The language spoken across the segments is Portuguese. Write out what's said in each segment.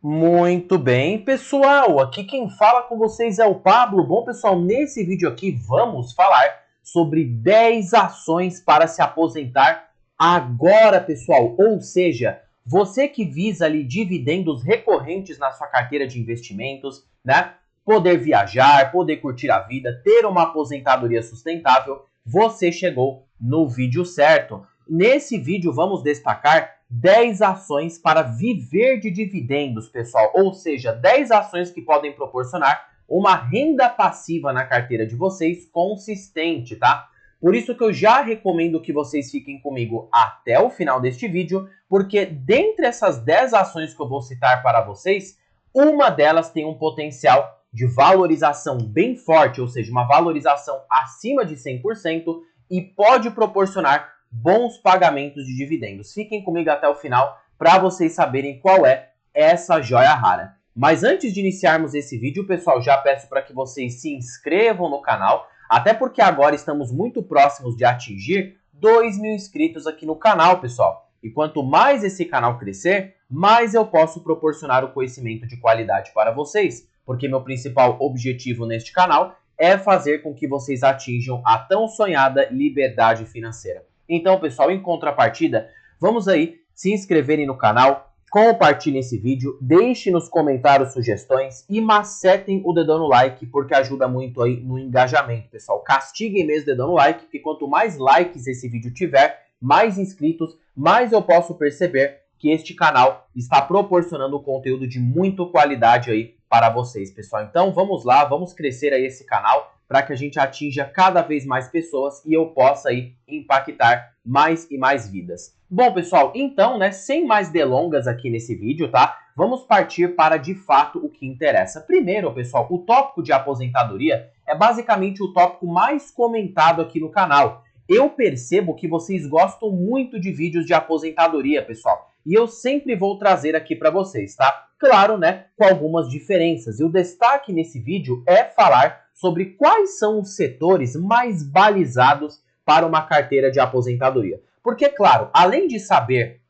Muito bem, pessoal, aqui quem fala com vocês é o Pablo. Bom, pessoal, nesse vídeo aqui vamos falar sobre 10 ações para se aposentar agora, pessoal. Ou seja, você que visa ali dividendos recorrentes na sua carteira de investimentos, né? Poder viajar, poder curtir a vida, ter uma aposentadoria sustentável, você chegou no vídeo certo. Nesse vídeo vamos destacar 10 ações para viver de dividendos, pessoal. Ou seja, 10 ações que podem proporcionar uma renda passiva na carteira de vocês consistente, tá? Por isso que eu já recomendo que vocês fiquem comigo até o final deste vídeo, porque dentre essas 10 ações que eu vou citar para vocês, uma delas tem um potencial de valorização bem forte, ou seja, uma valorização acima de 100% e pode proporcionar bons pagamentos de dividendos. Fiquem comigo até o final para vocês saberem qual é essa joia rara. Mas antes de iniciarmos esse vídeo, pessoal, já peço para que vocês se inscrevam no canal, até porque agora estamos muito próximos de atingir 2.000 inscritos aqui no canal, pessoal. E quanto mais esse canal crescer, mais eu posso proporcionar o conhecimento de qualidade para vocês, porque meu principal objetivo neste canal é fazer com que vocês atinjam a tão sonhada liberdade financeira. Então, pessoal, em contrapartida, vamos aí se inscreverem no canal, compartilhem esse vídeo, deixem nos comentários sugestões e macetem o dedão no like, porque ajuda muito aí no engajamento, pessoal. Castiguem mesmo o dedão no like, porque quanto mais likes esse vídeo tiver, mais inscritos, mais eu posso perceber que este canal está proporcionando conteúdo de muita qualidade aí para vocês, pessoal. Então, vamos lá, vamos crescer aí esse canal, para que a gente atinja cada vez mais pessoas e eu possa aí impactar mais e mais vidas. Bom, pessoal, então, né, sem mais delongas aqui nesse vídeo, tá? Vamos partir para, de fato, o que interessa. Primeiro, pessoal, o tópico de aposentadoria é basicamente o tópico mais comentado aqui no canal. Eu percebo que vocês gostam muito de vídeos de aposentadoria, pessoal, e eu sempre vou trazer aqui para vocês, tá? Claro, né, com algumas diferenças. E o destaque nesse vídeo é falar sobre quais são os setores mais balizados para uma carteira de aposentadoria. Porque, claro, além de saber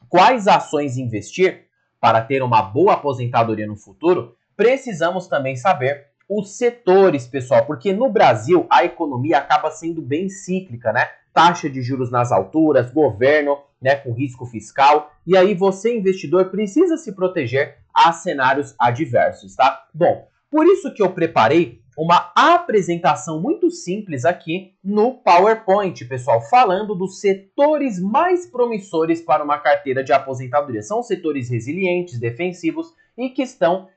quais ações investir para ter uma boa aposentadoria no futuro, precisamos também saber os setores, pessoal, porque no Brasil a economia acaba sendo bem cíclica, né? Taxa de juros nas alturas, governo, né, com risco fiscal, e aí você, investidor, precisa se proteger a cenários adversos, tá? Bom, por isso que eu preparei uma apresentação muito simples aqui no PowerPoint, pessoal, falando dos setores mais promissores para uma carteira de aposentadoria. São setores resilientes, defensivos e que estão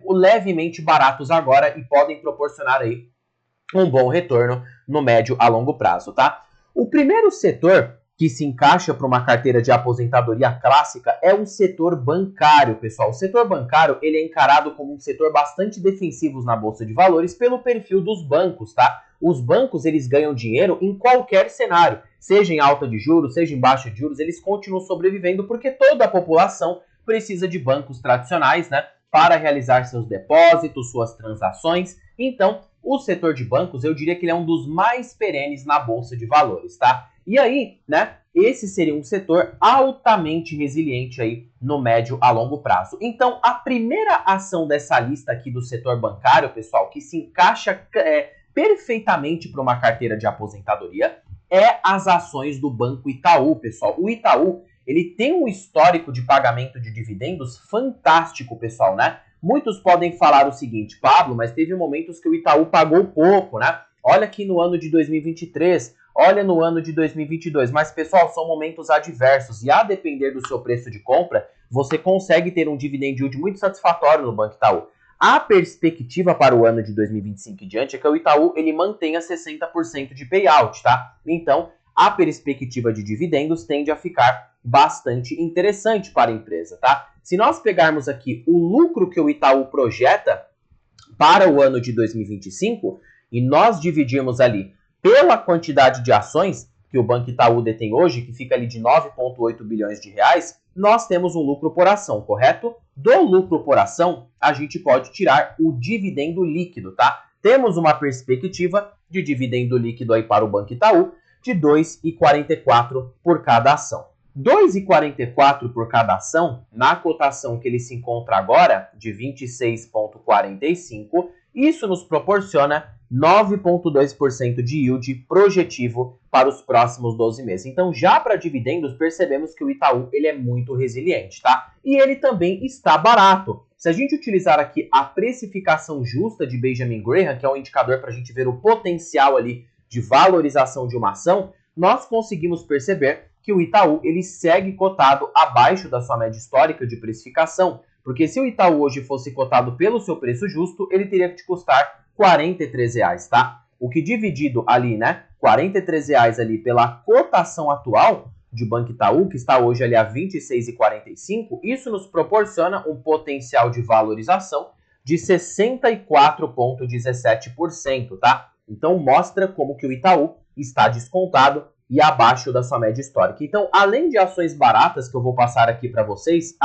levemente baratos agora e podem proporcionar aí um bom retorno no médio a longo prazo, tá? O primeiro setor que se encaixa para uma carteira de aposentadoria clássica é o setor bancário, pessoal. O setor bancário ele é encarado como um setor bastante defensivo na Bolsa de Valores pelo perfil dos bancos, tá? Os bancos eles ganham dinheiro em qualquer cenário, seja em alta de juros, seja em baixa de juros, eles continuam sobrevivendo porque toda a população precisa de bancos tradicionais, né, para realizar seus depósitos, suas transações. Então, o setor de bancos, eu diria que ele é um dos mais perenes na Bolsa de Valores, tá? E aí, né, esse seria um setor altamente resiliente aí no médio a longo prazo. Então, a primeira ação dessa lista aqui do setor bancário, pessoal, que se encaixa perfeitamente para uma carteira de aposentadoria, é as ações do Banco Itaú, pessoal. O Itaú, ele tem um histórico de pagamento de dividendos fantástico, pessoal, né? Muitos podem falar o seguinte, Pablo, mas teve momentos que o Itaú pagou pouco, né? Olha aqui no ano de 2023, olha no ano de 2022. Mas, pessoal, são momentos adversos e a depender do seu preço de compra, você consegue ter um dividend yield muito satisfatório no Banco Itaú. A perspectiva para o ano de 2025 e diante é que o Itaú ele mantenha 60% de payout, tá? Então, a perspectiva de dividendos tende a ficar bastante interessante para a empresa, tá? Se nós pegarmos aqui o lucro que o Itaú projeta para o ano de 2025 e nós dividirmos ali pela quantidade de ações que o Banco Itaú detém hoje, que fica ali de 9,8 bilhões de reais, nós temos um lucro por ação, correto? Do lucro por ação, a gente pode tirar o dividendo líquido, tá? Temos uma perspectiva de dividendo líquido aí para o Banco Itaú de 2,44 por cada ação. 2,44 por cada ação, na cotação que ele se encontra agora, de 26,45, isso nos proporciona 9,2% de yield projetivo para os próximos 12 meses. Então, já para dividendos, percebemos que o Itaú ele é muito resiliente, tá? E ele também está barato. Se a gente utilizar aqui a precificação justa de Benjamin Graham, que é um indicador para a gente ver o potencial ali de valorização de uma ação, nós conseguimos perceber que o Itaú ele segue cotado abaixo da sua média histórica de precificação, porque se o Itaú hoje fosse cotado pelo seu preço justo, ele teria que te custar R$ 43, tá? O que dividido ali, né, R$ 43 ali pela cotação atual de Banco Itaú, que está hoje ali a R$ 26,45, isso nos proporciona um potencial de valorização de 64,17%, tá? Então mostra como que o Itaú está descontado e abaixo da sua média histórica. Então, além de ações baratas que eu vou passar aqui para vocês,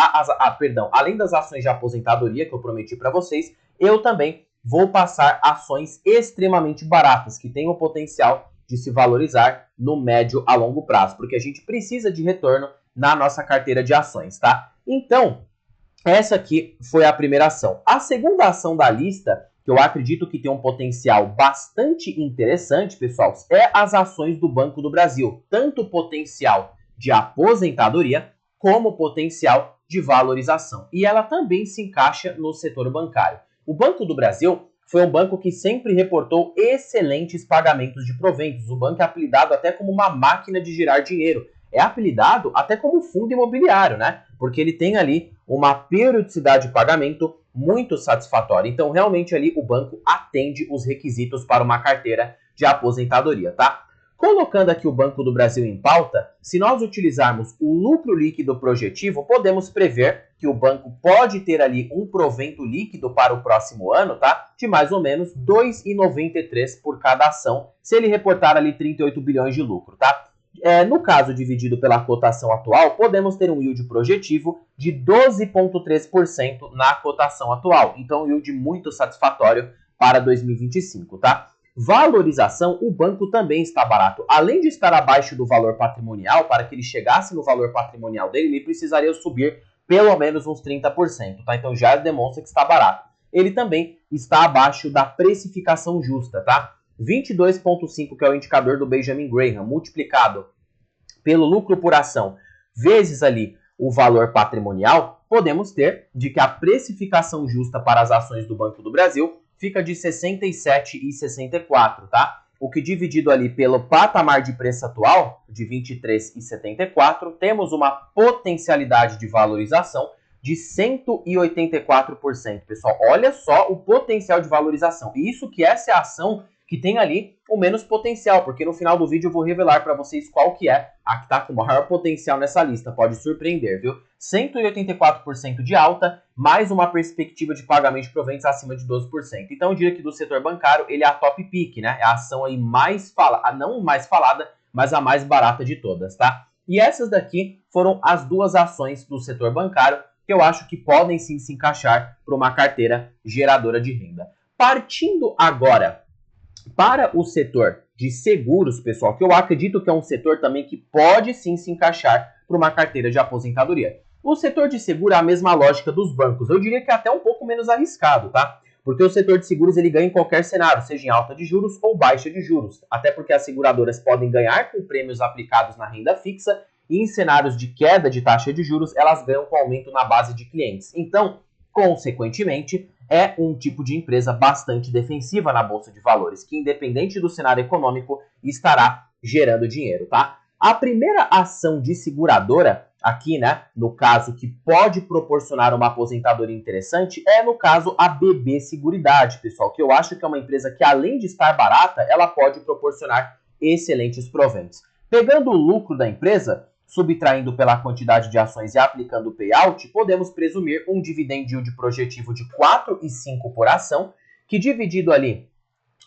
além das ações de aposentadoria que eu prometi para vocês, eu também vou passar ações extremamente baratas, que têm o potencial de se valorizar no médio a longo prazo, porque a gente precisa de retorno na nossa carteira de ações, tá? Então, essa aqui foi a primeira ação. A segunda ação da lista, que eu acredito que tem um potencial bastante interessante, pessoal, é as ações do Banco do Brasil. Tanto potencial de aposentadoria, como potencial de valorização. E ela também se encaixa no setor bancário. O Banco do Brasil foi um banco que sempre reportou excelentes pagamentos de proventos. O banco é apelidado até como uma máquina de girar dinheiro. É apelidado até como fundo imobiliário, né? Porque ele tem ali uma periodicidade de pagamento muito satisfatória. Então, realmente ali o banco atende os requisitos para uma carteira de aposentadoria, tá? Colocando aqui o Banco do Brasil em pauta, se nós utilizarmos o lucro líquido projetivo, podemos prever que o banco pode ter ali um provento líquido para o próximo ano, tá? De mais ou menos R$ 2,93 por cada ação, se ele reportar ali 38 bilhões de lucro, tá? No caso dividido pela cotação atual, podemos ter um yield projetivo de 12,3% na cotação atual. Então, um yield muito satisfatório para 2025, tá? Valorização, o banco também está barato. Além de estar abaixo do valor patrimonial, para que ele chegasse no valor patrimonial dele, ele precisaria subir pelo menos uns 30%, tá? Então já demonstra que está barato. Ele também está abaixo da precificação justa, tá? 22,5, que é o indicador do Benjamin Graham, multiplicado pelo lucro por ação, vezes ali o valor patrimonial, podemos ter de que a precificação justa para as ações do Banco do Brasil fica de 67,64, tá? O que dividido ali pelo patamar de preço atual, de 23,74, temos uma potencialidade de valorização de 184%. Pessoal, olha só o potencial de valorização. E isso que essa é a ação que tem ali o menos potencial, porque no final do vídeo eu vou revelar para vocês qual que é a que está com o maior potencial nessa lista. Pode surpreender, viu? 184% de alta, mais uma perspectiva de pagamento de proventos acima de 12%. Então eu diria que do setor bancário ele é a top pick, né? É a ação aí mais falada, não mais falada, mas a mais barata de todas, tá? E essas daqui foram as duas ações do setor bancário que eu acho que podem sim se encaixar para uma carteira geradora de renda. Partindo agora para o setor de seguros, pessoal, que eu acredito que é um setor também que pode sim se encaixar para uma carteira de aposentadoria. O setor de seguro é a mesma lógica dos bancos. Eu diria que é até um pouco menos arriscado, tá? Porque o setor de seguros ele ganha em qualquer cenário, seja em alta de juros ou baixa de juros. Até porque as seguradoras podem ganhar com prêmios aplicados na renda fixa e em cenários de queda de taxa de juros, elas ganham com aumento na base de clientes. Então, consequentemente, é um tipo de empresa bastante defensiva na Bolsa de Valores, que independente do cenário econômico, estará gerando dinheiro, tá? A primeira ação de seguradora, aqui, né, no caso, que pode proporcionar uma aposentadoria interessante, é, no caso, a BB Seguridade, pessoal, que eu acho que é uma empresa que, além de estar barata, ela pode proporcionar excelentes proventos. Pegando o lucro da empresa, subtraindo pela quantidade de ações e aplicando o payout, podemos presumir um dividend yield projetivo de 4,5 por ação, que dividido ali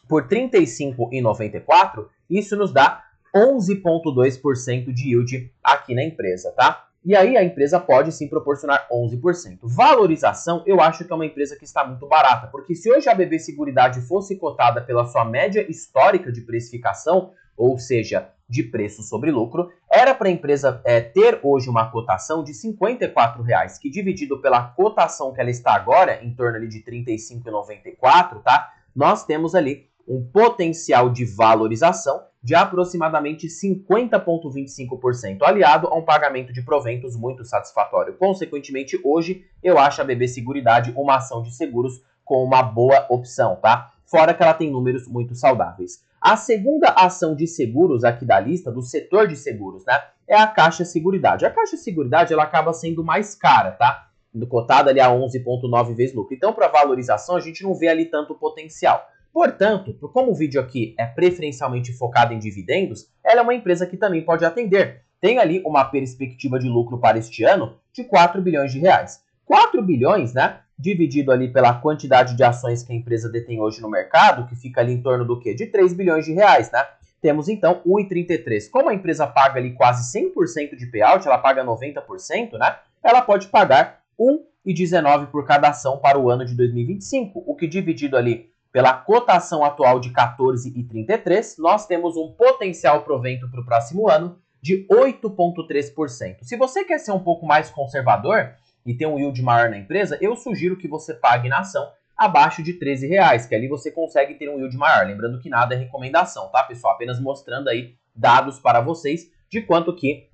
por 35,94, isso nos dá 11,2% de yield aqui na empresa, tá? E aí a empresa pode sim proporcionar 11%. Valorização, eu acho que é uma empresa que está muito barata, porque se hoje a BB Seguridade fosse cotada pela sua média histórica de precificação, ou seja, de preço sobre lucro, era para a empresa ter hoje uma cotação de R$ 54,00, que dividido pela cotação que ela está agora, em torno ali de R$ 35,94, tá? Nós temos ali um potencial de valorização de aproximadamente 50,25%, aliado a um pagamento de proventos muito satisfatório. Consequentemente, hoje eu acho a BB Seguridade uma ação de seguros com uma boa opção, tá? Fora que ela tem números muito saudáveis. A segunda ação de seguros aqui da lista, do setor de seguros, né, é a Caixa Seguridade. A Caixa Seguridade, ela acaba sendo mais cara, tá? Cotada ali a 11,9 vezes lucro. Então, para valorização, a gente não vê ali tanto potencial. Portanto, como o vídeo aqui é preferencialmente focado em dividendos, ela é uma empresa que também pode atender. Tem ali uma perspectiva de lucro para este ano de 4 bilhões de reais. 4 bilhões, né? Dividido ali pela quantidade de ações que a empresa detém hoje no mercado, que fica ali em torno do quê? De 3 bilhões de reais, né? Temos então 1,33. Como a empresa paga ali quase 100% de payout, ela paga 90%, né? Ela pode pagar 1,19 por cada ação para o ano de 2025, o que dividido ali pela cotação atual de 14,33, nós temos um potencial provento para o próximo ano de 8,3%. Se você quer ser um pouco mais conservador e ter um yield maior na empresa, eu sugiro que você pague na ação abaixo de R$13,00, que ali você consegue ter um yield maior. Lembrando que nada é recomendação, tá, pessoal? Apenas mostrando aí dados para vocês de quanto que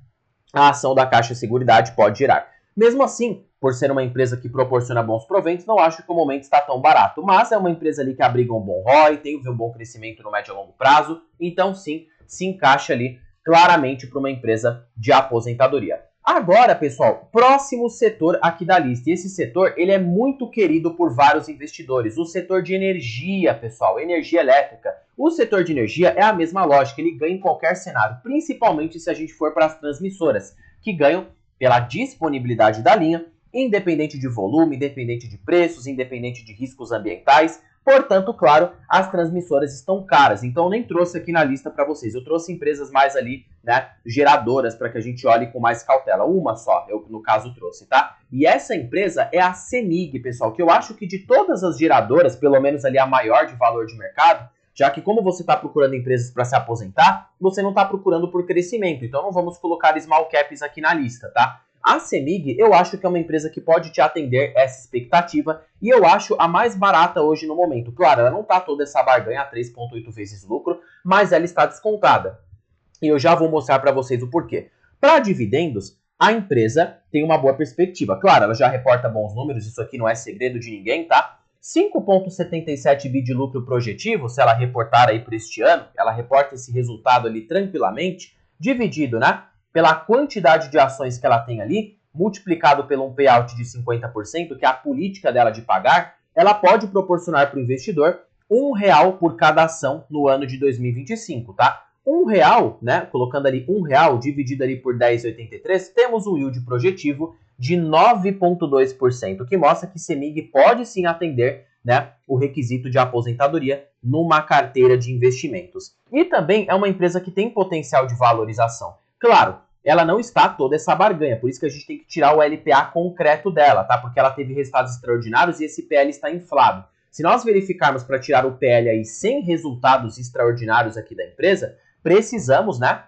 a ação da Caixa Seguridade pode gerar. Mesmo assim, por ser uma empresa que proporciona bons proventos, não acho que o momento está tão barato. Mas é uma empresa ali que abriga um bom ROI, tem um bom crescimento no médio e longo prazo. Então, sim, se encaixa ali claramente para uma empresa de aposentadoria. Agora, pessoal, próximo setor aqui da lista. E esse setor, ele é muito querido por vários investidores. O setor de energia, pessoal, energia elétrica. O setor de energia é a mesma lógica, ele ganha em qualquer cenário, principalmente se a gente for para as transmissoras, que ganham pela disponibilidade da linha, independente de volume, independente de preços, independente de riscos ambientais. Portanto, claro, as transmissoras estão caras, então eu nem trouxe aqui na lista para vocês. Eu trouxe empresas mais ali, né, geradoras, para que a gente olhe com mais cautela. Uma só, eu no caso trouxe, tá? E essa empresa é a CEMIG, pessoal, que eu acho que de todas as geradoras, pelo menos ali a maior de valor de mercado, já que como você está procurando empresas para se aposentar, você não está procurando por crescimento, então não vamos colocar small caps aqui na lista, tá? A CEMIG, eu acho que é uma empresa que pode te atender essa expectativa e eu acho a mais barata hoje no momento. Claro, ela não está toda essa barganha a 3,8 vezes lucro, mas ela está descontada. E eu já vou mostrar para vocês o porquê. Para dividendos, a empresa tem uma boa perspectiva. Claro, ela já reporta bons números, isso aqui não é segredo de ninguém, tá? 5,77 bi de lucro projetivo, se ela reportar aí para este ano, ela reporta esse resultado ali tranquilamente, dividido, né, pela quantidade de ações que ela tem ali, multiplicado pelo um payout de 50%, que é a política dela de pagar, ela pode proporcionar para o investidor R$1 por cada ação no ano de 2025, tá? R$1, né, colocando ali R$1 dividido ali por 10,83, temos um yield projetivo de 9,2%, que mostra que CEMIG pode sim atender, né, o requisito de aposentadoria numa carteira de investimentos. E também é uma empresa que tem potencial de valorização. Claro, ela não está toda essa barganha, por isso que a gente tem que tirar o LPA concreto dela, tá? Porque ela teve resultados extraordinários e esse PL está inflado. Se nós verificarmos para tirar o PL aí sem resultados extraordinários aqui da empresa, precisamos, né,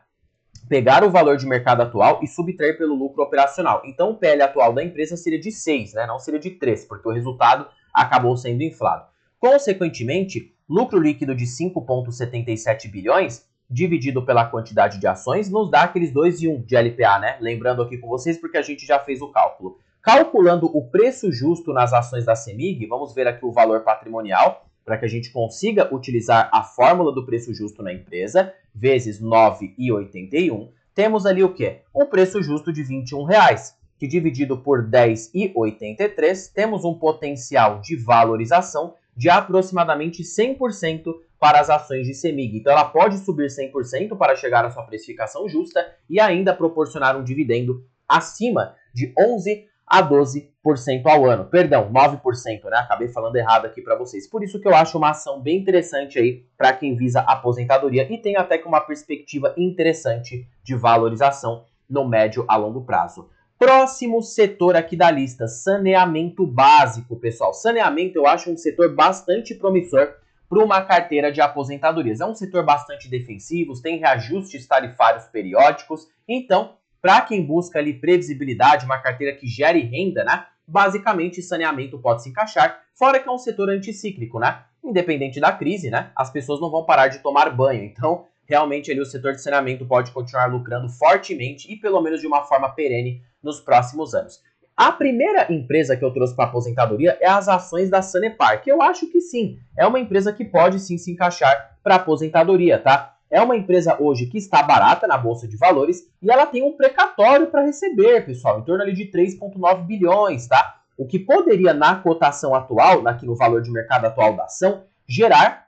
pegar o valor de mercado atual e subtrair pelo lucro operacional. Então o PL atual da empresa seria de 6, né? Não seria de 3, porque o resultado acabou sendo inflado. Consequentemente, lucro líquido de 5,77 bilhões, dividido pela quantidade de ações, nos dá aqueles 2:1 de LPA, né? Lembrando aqui com vocês, porque a gente já fez o cálculo. Calculando o preço justo nas ações da CEMIG, vamos ver aqui o valor patrimonial, para que a gente consiga utilizar a fórmula do preço justo na empresa, vezes 9,81, temos ali o quê? Um preço justo de R$21, que dividido por 10,83, temos um potencial de valorização de aproximadamente 100% para as ações de CEMIG. Então ela pode subir 100% para chegar à sua precificação justa e ainda proporcionar um dividendo acima de 11 a 12% ao ano. Perdão, 9%, né? Acabei falando errado aqui para vocês. Por isso que eu acho uma ação bem interessante aí para quem visa aposentadoria e tem até que uma perspectiva interessante de valorização no médio a longo prazo. Próximo setor aqui da lista, saneamento básico, pessoal. Saneamento eu acho um setor bastante promissor, para uma carteira de aposentadorias. É um setor bastante defensivo, tem reajustes tarifários periódicos, então, para quem busca ali previsibilidade, uma carteira que gere renda, né? Basicamente, saneamento pode se encaixar, fora que é um setor anticíclico, né? Independente da crise, né? As pessoas não vão parar de tomar banho, então, realmente ali o setor de saneamento pode continuar lucrando fortemente e pelo menos de uma forma perene nos próximos anos. A primeira empresa que eu trouxe para aposentadoria é as ações da Sanepar, que eu acho que sim, é uma empresa que pode sim se encaixar para aposentadoria, tá? É uma empresa hoje que está barata na Bolsa de Valores e ela tem um precatório para receber, pessoal, em torno ali de 3,9 bilhões, tá? O que poderia, na cotação atual, aqui no valor de mercado atual da ação, gerar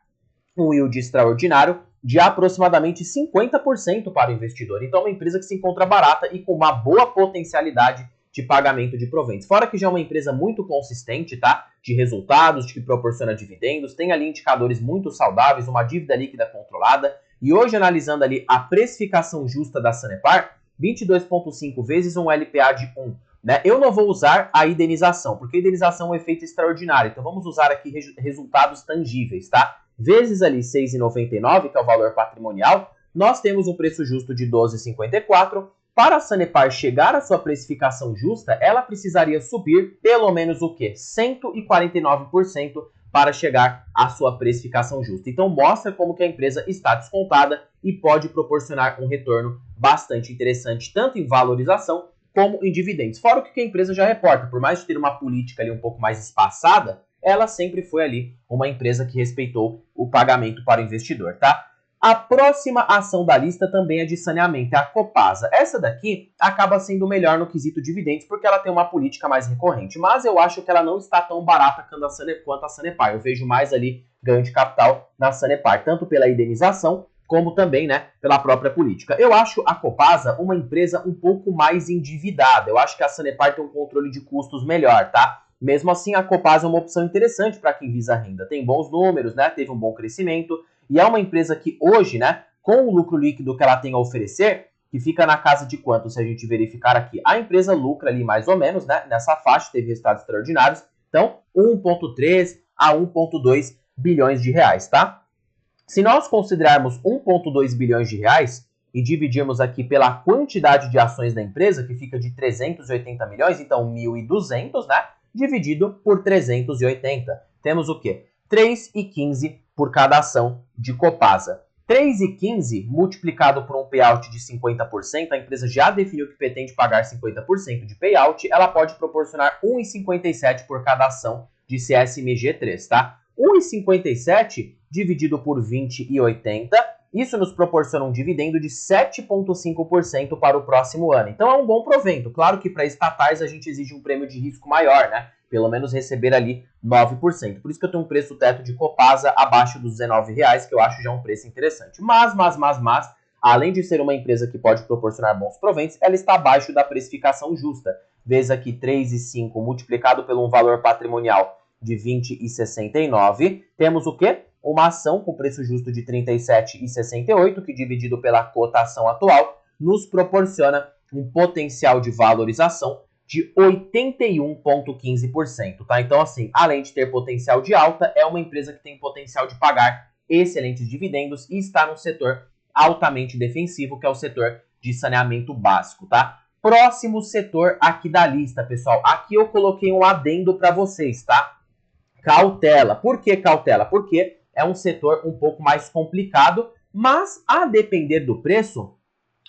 um yield extraordinário de aproximadamente 50% para o investidor. Então é uma empresa que se encontra barata e com uma boa potencialidade de pagamento de proventos. Fora que já é uma empresa muito consistente, tá? De resultados, de que proporciona dividendos, tem ali indicadores muito saudáveis, uma dívida líquida controlada. E hoje, analisando ali a precificação justa da Sanepar, 22,5 vezes um LPA de 1. Né? Eu não vou usar a indenização, porque a indenização é um efeito extraordinário. Então vamos usar aqui resultados tangíveis, tá? Vezes ali 6,99, que é o valor patrimonial, nós temos um preço justo de 12,54. Para a Sanepar chegar à sua precificação justa, ela precisaria subir pelo menos o quê? 149% para chegar à sua precificação justa. Então mostra como que a empresa está descontada e pode proporcionar um retorno bastante interessante, tanto em valorização como em dividendos. Fora o que a empresa já reporta, por mais de ter uma política ali um pouco mais espaçada, ela sempre foi ali uma empresa que respeitou o pagamento para o investidor, tá? A próxima ação da lista também é de saneamento, é a Copasa. Essa daqui acaba sendo melhor no quesito dividendos porque ela tem uma política mais recorrente, mas eu acho que ela não está tão barata quanto a Sanepar. Eu vejo mais ali ganho de capital na Sanepar, tanto pela indenização como também, né, pela própria política. Eu acho a Copasa uma empresa um pouco mais endividada. Eu acho que a Sanepar tem um controle de custos melhor, tá? Mesmo assim, a Copasa é uma opção interessante para quem visa renda. Tem bons números, né? Teve um bom crescimento. E é uma empresa que hoje, né, com o lucro líquido que ela tem a oferecer, que fica na casa de quanto, se a gente verificar aqui, a empresa lucra ali mais ou menos, né, nessa faixa, teve resultados extraordinários. Então, 1,3 a 1,2 bilhões de reais, tá? Se nós considerarmos 1,2 bilhões de reais e dividirmos aqui pela quantidade de ações da empresa, que fica de 380 milhões, então 1.200, né? Dividido por 380. Temos o quê? 3,15 por cada ação de Copasa. 3,15 multiplicado por um payout de 50%, a empresa já definiu que pretende pagar 50% de payout, ela pode proporcionar 1,57 por cada ação de CSMG3, tá? 1,57 dividido por 20,80, isso nos proporciona um dividendo de 7,5% para o próximo ano. Então é um bom provento. Claro que para estatais a gente exige um prêmio de risco maior, né? Pelo menos receber ali 9%. Por isso que eu tenho um preço teto de Copasa abaixo dos R$19, que eu acho já um preço interessante. Mas, além de ser uma empresa que pode proporcionar bons proventos, ela está abaixo da precificação justa. Vezes aqui 3,5 multiplicado pelo um valor patrimonial de 20,69. Temos o quê? Uma ação com preço justo de 37,68, que dividido pela cotação atual, nos proporciona um potencial de valorização de 81,15%, tá? Então, assim, além de ter potencial de alta, é uma empresa que tem potencial de pagar excelentes dividendos e está num setor altamente defensivo, que é o setor de saneamento básico, tá? Próximo setor aqui da lista, pessoal. Aqui eu coloquei um adendo para vocês, tá? Cautela. Por que cautela? Porque é um setor um pouco mais complicado, mas a depender do preço,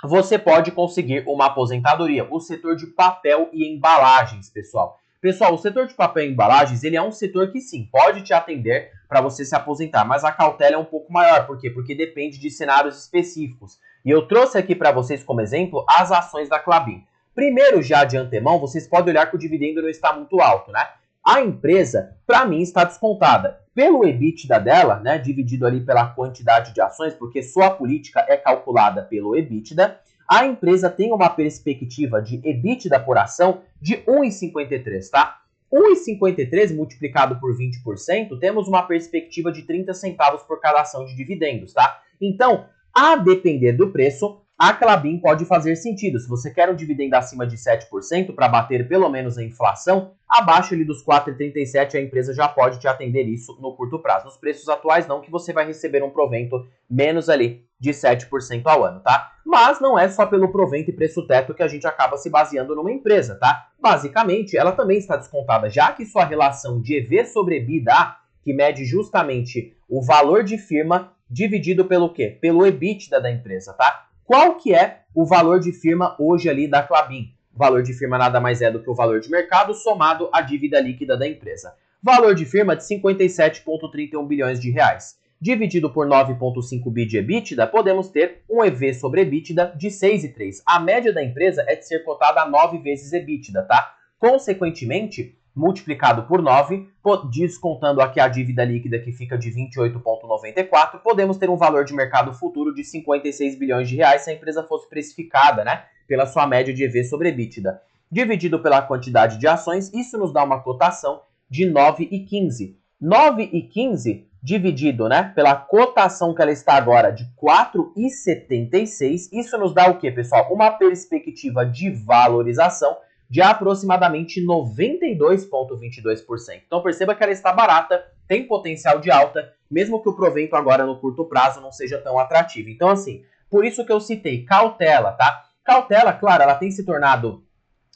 você pode conseguir uma aposentadoria. O setor de papel e embalagens, pessoal. Pessoal, o setor de papel e embalagens, ele é um setor que sim, pode te atender para você se aposentar, mas a cautela é um pouco maior. Por quê? Porque depende de cenários específicos. E eu trouxe aqui para vocês como exemplo as ações da Klabin. Primeiro, já de antemão, vocês podem olhar que o dividendo não está muito alto, né? A empresa, para mim, está descontada. Pelo EBITDA dela, né, dividido ali pela quantidade de ações, porque sua política é calculada pelo EBITDA, a empresa tem uma perspectiva de EBITDA por ação de 1,53, tá? 1,53 multiplicado por 20%, temos uma perspectiva de 30 centavos por cada ação de dividendos, tá? Então, a depender do preço, a Klabin pode fazer sentido. Se você quer um dividendo acima de 7% para bater pelo menos a inflação, abaixo ali dos 4,37 a empresa já pode te atender isso no curto prazo. Nos preços atuais não, que você vai receber um provento menos ali de 7% ao ano, tá? Mas não é só pelo provento e preço teto que a gente acaba se baseando numa empresa, tá? Basicamente, ela também está descontada, já que sua relação de EV sobre EBITDA, que mede justamente o valor de firma dividido pelo quê? Pelo EBITDA da empresa, tá? Qual que é o valor de firma hoje ali da Klabin? O valor de firma nada mais é do que o valor de mercado somado à dívida líquida da empresa. Valor de firma de 57,31 bilhões de reais. Dividido por 9,5 bi de EBITDA, podemos ter um EV sobre EBITDA de 6,3. A média da empresa é de ser cotada a 9 vezes EBITDA, tá? Consequentemente, multiplicado por 9, descontando aqui a dívida líquida que fica de 28,94, podemos ter um valor de mercado futuro de 56 bilhões de reais se a empresa fosse precificada, né, pela sua média de EV sobre EBITDA. Dividido pela quantidade de ações, isso nos dá uma cotação de 9,15. 9,15 dividido, né, pela cotação que ela está agora de 4,76, isso nos dá o quê, pessoal? Uma perspectiva de valorização de aproximadamente 92,22%. Então perceba que ela está barata, tem potencial de alta, mesmo que o provento agora no curto prazo não seja tão atrativo. Então assim, por isso que eu citei cautela, tá? Cautela, claro, ela tem se tornado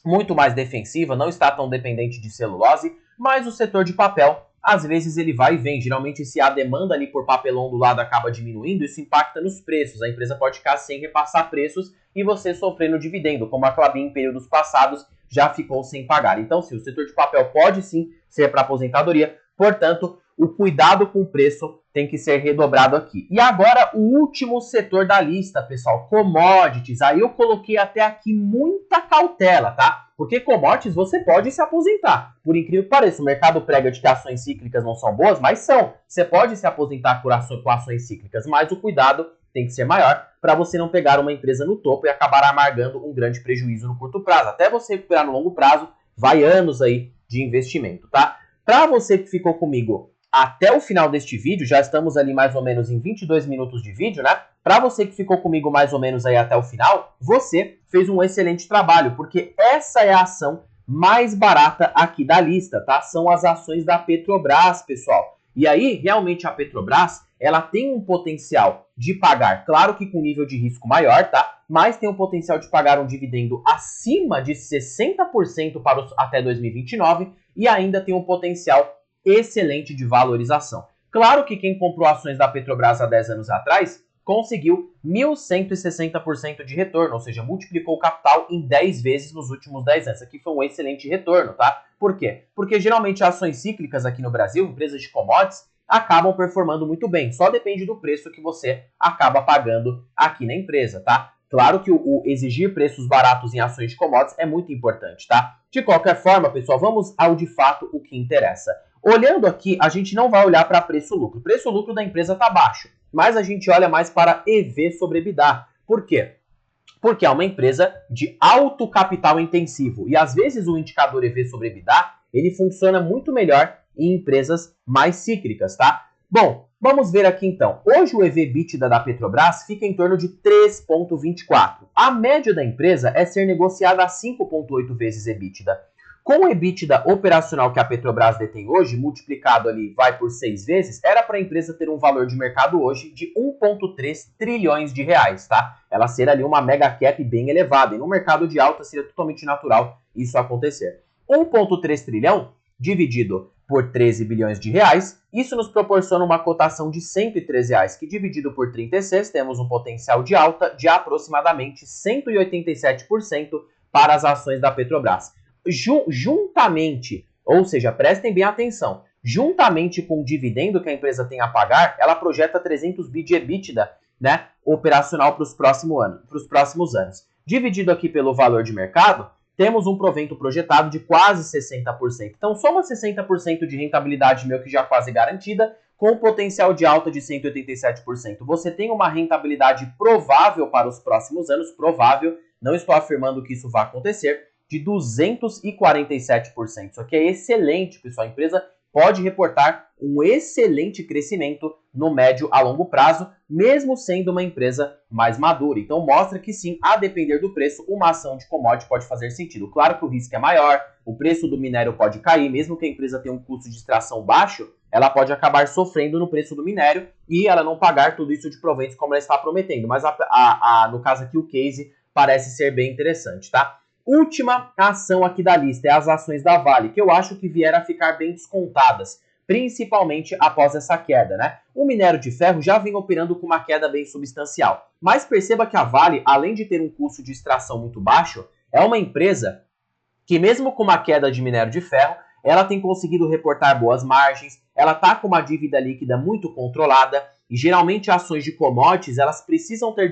muito mais defensiva, não está tão dependente de celulose, mas o setor de papel, às vezes ele vai e vem. Geralmente se a demanda ali por papelão do lado acaba diminuindo, isso impacta nos preços. A empresa pode ficar sem repassar preços e você sofrendo dividendo, como a Klabin em períodos passados já ficou sem pagar. Então, sim, o setor de papel pode sim ser para aposentadoria, portanto, o cuidado com o preço tem que ser redobrado aqui. E agora, o último setor da lista, pessoal, commodities. Aí eu coloquei até aqui muita cautela, tá? Porque commodities você pode se aposentar. Por incrível que pareça, o mercado prega de que ações cíclicas não são boas, mas são. Você pode se aposentar com ações cíclicas, mas o cuidado tem que ser maior para você não pegar uma empresa no topo e acabar amargando um grande prejuízo no curto prazo. Até você recuperar no longo prazo, vai anos aí de investimento, tá? Para você que ficou comigo até o final deste vídeo, já estamos ali mais ou menos em 22 minutos de vídeo, né? Para você que ficou comigo mais ou menos aí até o final, você fez um excelente trabalho, porque essa é a ação mais barata aqui da lista, tá? São as ações da Petrobras, pessoal. E aí, realmente a Petrobras, ela tem um potencial de pagar, claro que com nível de risco maior, tá? Mas tem um potencial de pagar um dividendo acima de 60% para até 2029 e ainda tem um potencial excelente de valorização. Claro que quem comprou ações da Petrobras há 10 anos atrás conseguiu 1.160% de retorno, ou seja, multiplicou o capital em 10 vezes nos últimos 10 anos. Aqui foi um excelente retorno, tá? Por quê? Porque geralmente ações cíclicas aqui no Brasil, empresas de commodities, acabam performando muito bem. Só depende do preço que você acaba pagando aqui na empresa, tá? Claro que o exigir preços baratos em ações de commodities é muito importante, tá? De qualquer forma, pessoal, vamos ao de fato o que interessa. Olhando aqui, a gente não vai olhar para preço-lucro. O preço-lucro da empresa está baixo, mas a gente olha mais para EV sobre EBITDA. Por quê? Porque é uma empresa de alto capital intensivo. E às vezes o indicador EV sobre EBITDA, ele funciona muito melhor em empresas mais cíclicas, tá? Bom, vamos ver aqui então. Hoje o EV/EBITDA da Petrobras fica em torno de 3,24. A média da empresa é ser negociada a 5,8 vezes EBITDA. Com o EBITDA operacional que a Petrobras detém hoje, multiplicado ali, vai por 6 vezes, era para a empresa ter um valor de mercado hoje de 1,3 trilhões de reais, tá? Ela ser ali uma mega cap bem elevada, e no mercado de alta seria totalmente natural isso acontecer. 1,3 trilhão dividido por 13 bilhões de reais, isso nos proporciona uma cotação de R$ 103 reais, que dividido por 36 temos um potencial de alta de aproximadamente 187% para as ações da Petrobras. Juntamente, ou seja, prestem bem atenção, juntamente com o dividendo que a empresa tem a pagar, ela projeta 300 bi de EBITDA, né, operacional para os próximos anos. Dividido aqui pelo valor de mercado, temos um provento projetado de quase 60%. Então, soma 60% de rentabilidade meu que já quase garantida, com um potencial de alta de 187%. Você tem uma rentabilidade provável para os próximos anos, provável, não estou afirmando que isso vai acontecer, de 247%. Isso aqui é excelente, pessoal. A empresa pode reportar um excelente crescimento no médio a longo prazo, mesmo sendo uma empresa mais madura. Então mostra que sim, a depender do preço, uma ação de commodity pode fazer sentido. Claro que o risco é maior, o preço do minério pode cair, mesmo que a empresa tenha um custo de extração baixo, ela pode acabar sofrendo no preço do minério e ela não pagar tudo isso de proventos como ela está prometendo. Mas no caso aqui o case parece ser bem interessante, tá? Última ação aqui da lista é as ações da Vale, que eu acho que vieram a ficar bem descontadas, principalmente após essa queda, né? O minério de ferro já vem operando com uma queda bem substancial, mas perceba que a Vale, além de ter um custo de extração muito baixo, é uma empresa que mesmo com uma queda de minério de ferro, ela tem conseguido reportar boas margens, ela está com uma dívida líquida muito controlada, e geralmente ações de commodities, elas precisam ter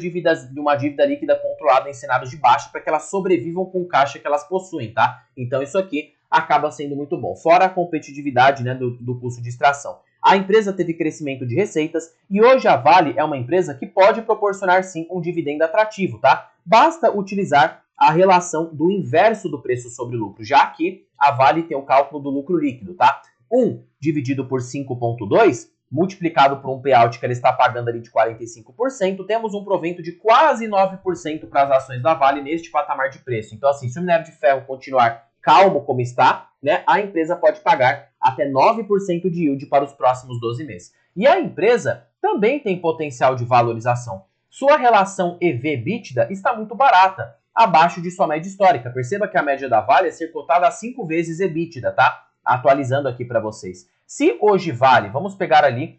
uma dívida líquida controlada em cenários de baixa para que elas sobrevivam com o caixa que elas possuem, tá? Então isso aqui acaba sendo muito bom, fora a competitividade, né, do custo de extração. A empresa teve crescimento de receitas e hoje a Vale é uma empresa que pode proporcionar sim um dividendo atrativo, tá? Basta utilizar a relação do inverso do preço sobre lucro, já que a Vale tem o cálculo do lucro líquido, tá? 1 dividido por 5,2 multiplicado por um payout que ela está pagando ali de 45%, temos um provento de quase 9% para as ações da Vale neste patamar de preço. Então, assim, se o minério de ferro continuar calmo como está, né, a empresa pode pagar até 9% de yield para os próximos 12 meses. E a empresa também tem potencial de valorização. Sua relação EV/EBITDA está muito barata, abaixo de sua média histórica. Perceba que a média da Vale é ser cotada a 5 vezes EBITDA, tá? Atualizando aqui para vocês. Se hoje Vale, vamos pegar ali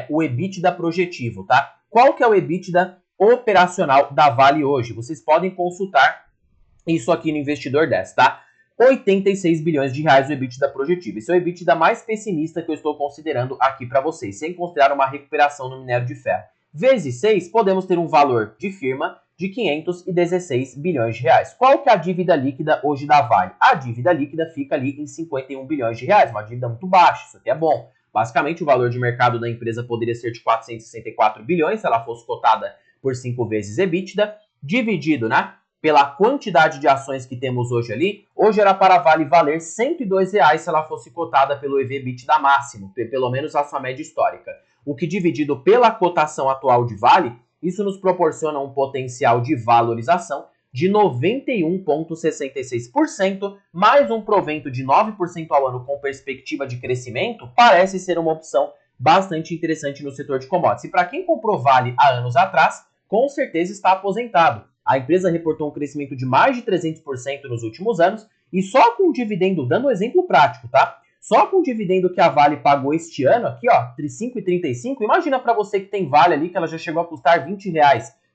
o EBITDA projetivo, tá? Qual que é o EBITDA operacional da Vale hoje? Vocês podem consultar isso aqui no Investidor 10, tá? 86 bilhões de reais o EBITDA projetivo. Esse é o EBITDA mais pessimista que eu estou considerando aqui para vocês, sem considerar uma recuperação no minério de ferro. Vezes 6, podemos ter um valor de firma de 516 bilhões de reais. Qual que é a dívida líquida hoje da Vale? A dívida líquida fica ali em 51 bilhões de reais, uma dívida muito baixa, isso aqui é bom. Basicamente, o valor de mercado da empresa poderia ser de 464 bilhões, se ela fosse cotada por 5 vezes EBITDA, dividido, né, pela quantidade de ações que temos hoje ali. Hoje era para a Vale valer R$ 102 reais se ela fosse cotada pelo EV/EBITDA máximo, pelo menos a sua média histórica. O que dividido pela cotação atual de Vale, isso nos proporciona um potencial de valorização de 91,66%, mais um provento de 9% ao ano com perspectiva de crescimento, parece ser uma opção bastante interessante no setor de commodities. E para quem comprou Vale há anos atrás, com certeza está aposentado. A empresa reportou um crescimento de mais de 300% nos últimos anos e só com o dividendo, dando um exemplo prático, tá? Só com o dividendo que a Vale pagou este ano, aqui ó, entre 5,35, imagina para você que tem Vale ali, que ela já chegou a custar R$ 20,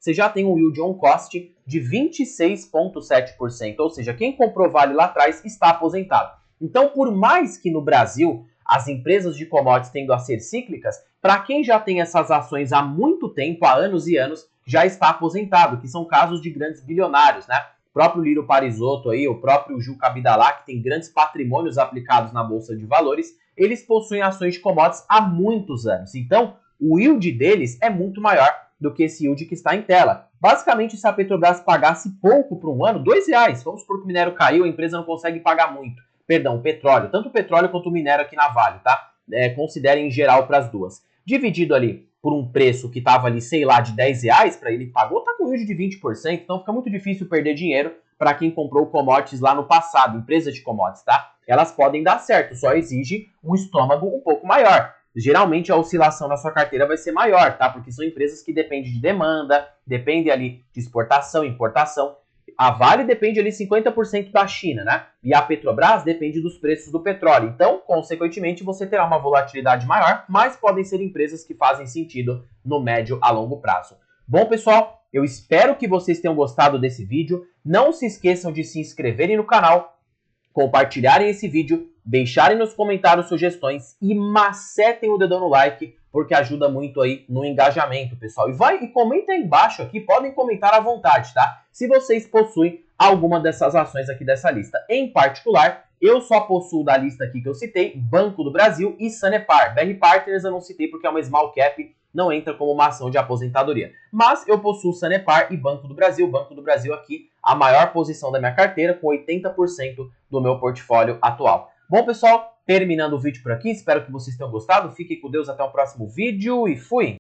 você já tem um yield on cost de 26,7%, ou seja, quem comprou Vale lá atrás está aposentado. Então, por mais que no Brasil as empresas de commodities tendam a ser cíclicas, para quem já tem essas ações há muito tempo, há anos e anos, já está aposentado, que são casos de grandes bilionários, né? O próprio Lírio Parisotto aí, o próprio Juca Abdalá, que tem grandes patrimônios aplicados na Bolsa de Valores, eles possuem ações de commodities há muitos anos. Então, o yield deles é muito maior do que esse yield que está em tela. Basicamente, se a Petrobras pagasse pouco por um ano, R$ 2, vamos supor que o minério caiu, a empresa não consegue pagar muito. Perdão, o petróleo, tanto o petróleo quanto o minério aqui na Vale, tá? Considerem em geral para as duas. Dividido ali por um preço que estava ali, sei lá, de R$ 10 para ele pagou, tá com yield de 20%, então fica muito difícil perder dinheiro para quem comprou commodities lá no passado, empresas de commodities, tá? Elas podem dar certo, só exige um estômago um pouco maior. Geralmente a oscilação na sua carteira vai ser maior, tá? Porque são empresas que dependem de demanda, dependem ali de exportação, importação. A Vale depende ali 50% da China, né? E a Petrobras depende dos preços do petróleo. Então, consequentemente, você terá uma volatilidade maior, mas podem ser empresas que fazem sentido no médio a longo prazo. Bom, pessoal, eu espero que vocês tenham gostado desse vídeo. Não se esqueçam de se inscreverem no canal, compartilharem esse vídeo, deixarem nos comentários sugestões e macetem o dedão no like, porque ajuda muito aí no engajamento, pessoal. E comenta aí embaixo aqui, podem comentar à vontade, tá? Se vocês possuem alguma dessas ações aqui dessa lista. Em particular, eu só possuo da lista aqui que eu citei, Banco do Brasil e Sanepar. BR Partners eu não citei porque é uma small cap, não entra como uma ação de aposentadoria. Mas eu possuo Sanepar e Banco do Brasil. Banco do Brasil aqui, a maior posição da minha carteira, com 80% do meu portfólio atual. Bom, pessoal, terminando o vídeo por aqui. Espero que vocês tenham gostado. Fiquem com Deus até o próximo vídeo e fui!